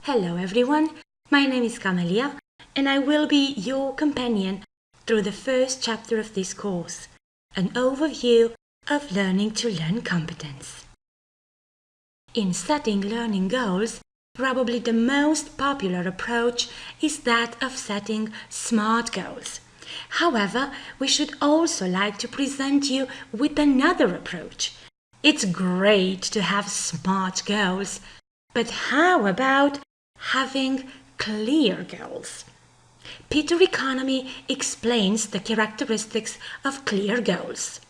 Hello everyone, my name is Camelia and I will be your companion through the first chapter of this course, an overview of learning to learn competence. In setting learning goals, probably the most popular approach is that of setting SMART goals. However, we should also like to present you with another approach. It's great to have SMART goals, but how about having clear goals? Peter Economy explains the characteristics of clear goals.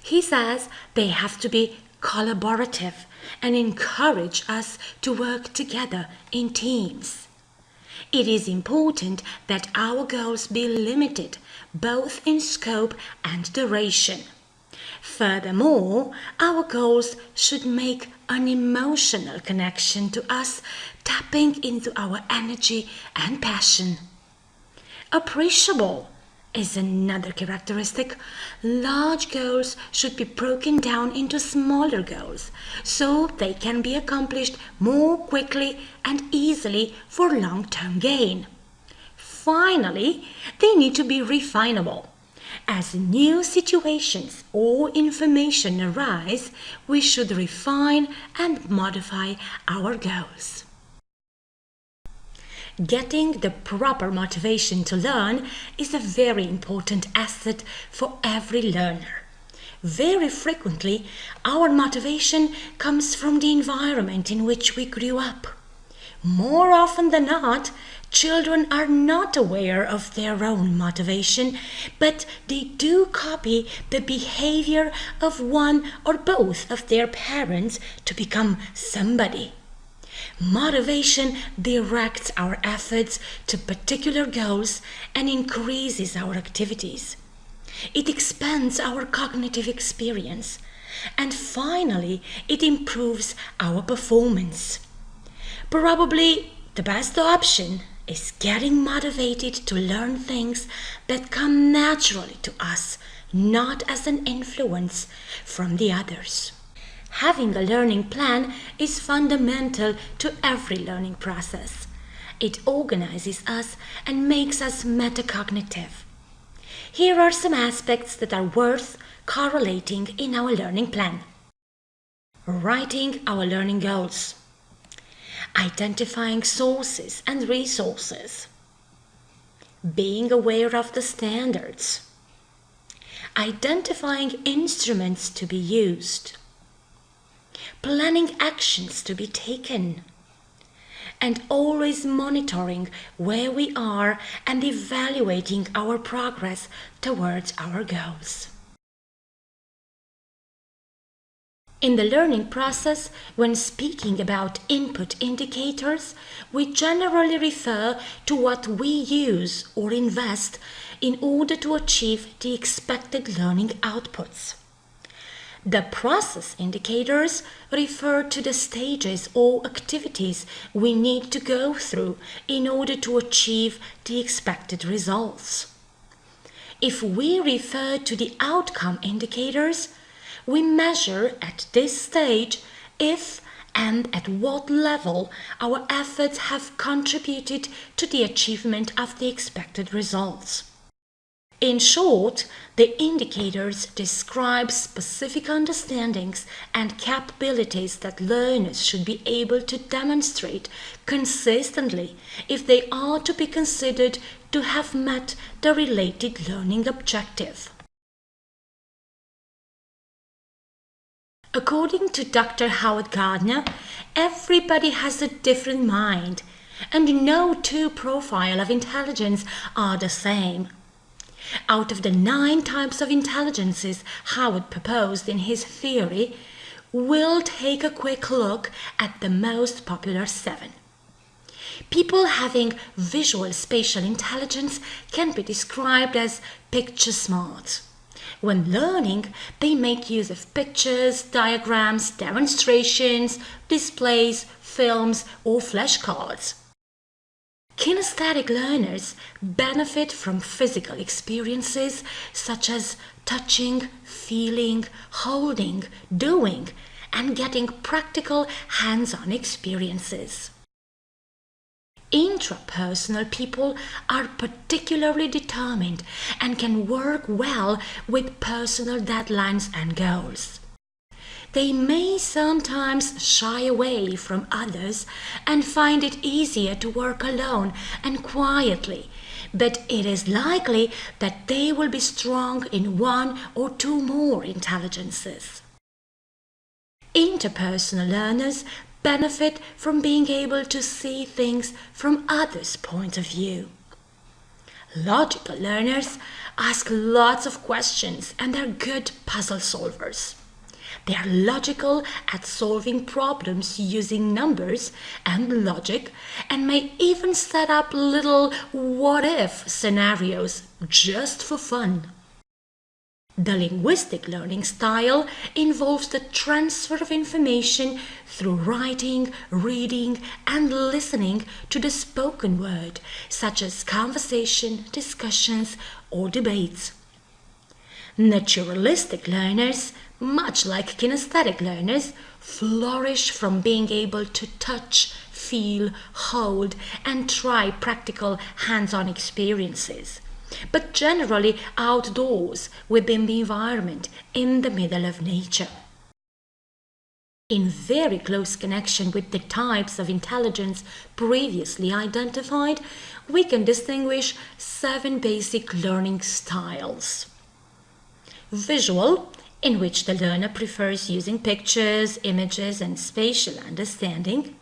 He says they have to be collaborative and encourage us to work together in teams. It is important that our goals be limited both in scope and duration. Furthermore, our goals should make an emotional connection to us, tapping into our energy and passion. Appreciable is another characteristic. Large goals should be broken down into smaller goals so they can be accomplished more quickly and easily for long-term gain. Finally, they need to be refinable. As new situations or information arise, we should refine and modify our goals. Getting the proper motivation to learn is a very important asset for every learner. Very frequently, our motivation comes from the environment in which we grew up. More often than not, children are not aware of their own motivation, but they do copy the behavior of one or both of their parents to become somebody. Motivation directs our efforts to particular goals and increases our activities. It expands our cognitive experience, and finally, it improves our performance. Probably the best option is getting motivated to learn things that come naturally to us, not as an influence from the others. Having a learning plan is fundamental to every learning process. It organizes us and makes us metacognitive. Here are some aspects that are worth correlating in our learning plan. Writing our learning goals. Identifying sources and resources. Being aware of the standards. Identifying instruments to be used. Planning actions to be taken. And always monitoring where we are and evaluating our progress towards our goals. In the learning process, when speaking about input indicators, we generally refer to what we use or invest in order to achieve the expected learning outputs. The process indicators refer to the stages or activities we need to go through in order to achieve the expected results. If we refer to the outcome indicators, we measure at this stage if and at what level our efforts have contributed to the achievement of the expected results. In short, the indicators describe specific understandings and capabilities that learners should be able to demonstrate consistently if they are to be considered to have met the related learning objective. According to Dr. Howard Gardner, everybody has a different mind, and no two profiles of intelligence are the same. Out of the 9 types of intelligences Howard proposed in his theory, we'll take a quick look at the most popular 7. People having visual spatial intelligence can be described as picture smart. When learning, they make use of pictures, diagrams, demonstrations, displays, films, or flashcards. Kinesthetic learners benefit from physical experiences such as touching, feeling, holding, doing, and getting practical hands-on experiences. Intrapersonal people are particularly determined and can work well with personal deadlines and goals. They may sometimes shy away from others and find it easier to work alone and quietly, but it is likely that they will be strong in one or two more intelligences. Interpersonal learners benefit from being able to see things from others' point of view. Logical learners ask lots of questions and are good puzzle solvers. They are logical at solving problems using numbers and logic and may even set up little what-if scenarios just for fun. The linguistic learning style involves the transfer of information through writing, reading, and listening to the spoken word, such as conversation, discussions, or debates. Naturalistic learners, much like kinesthetic learners, flourish from being able to touch, feel, hold, and try practical hands-on experiences, but generally outdoors within the environment, in the middle of nature. In very close connection with the types of intelligence previously identified, we can distinguish 7 basic learning styles. Visual, in which the learner prefers using pictures, images, and spatial understanding.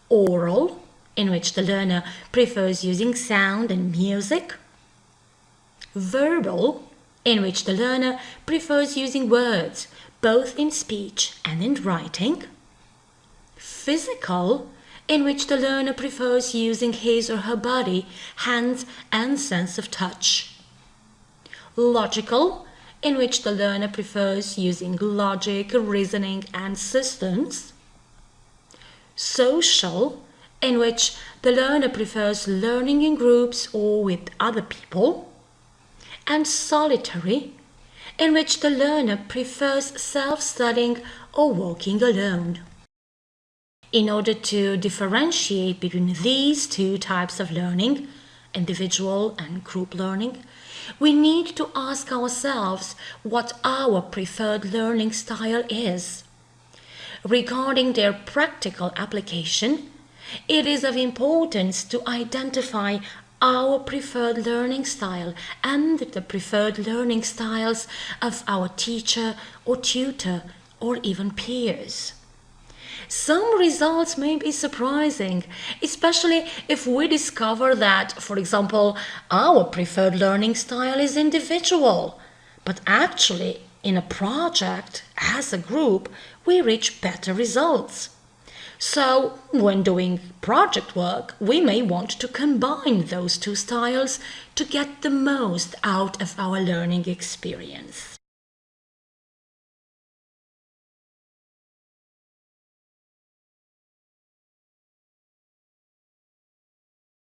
Oral, in which the learner prefers using sound and music. Verbal, in which the learner prefers using words, both in speech and in writing. Physical, in which the learner prefers using his or her body, hands, and sense of touch. Logical, in which the learner prefers using logic, reasoning, and systems. Social, in which the learner prefers learning in groups or with other people. And solitary, in which the learner prefers self-studying or walking alone. In order to differentiate between these 2 types of learning, individual and group learning, we need to ask ourselves what our preferred learning style is. Regarding their practical application, it is of importance to identify our preferred learning style and the preferred learning styles of our teacher or tutor or even peers. Some results may be surprising, especially if we discover that, for example, our preferred learning style is individual, but actually in a project, as a group, we reach better results. So, when doing project work, we may want to combine those 2 styles to get the most out of our learning experience.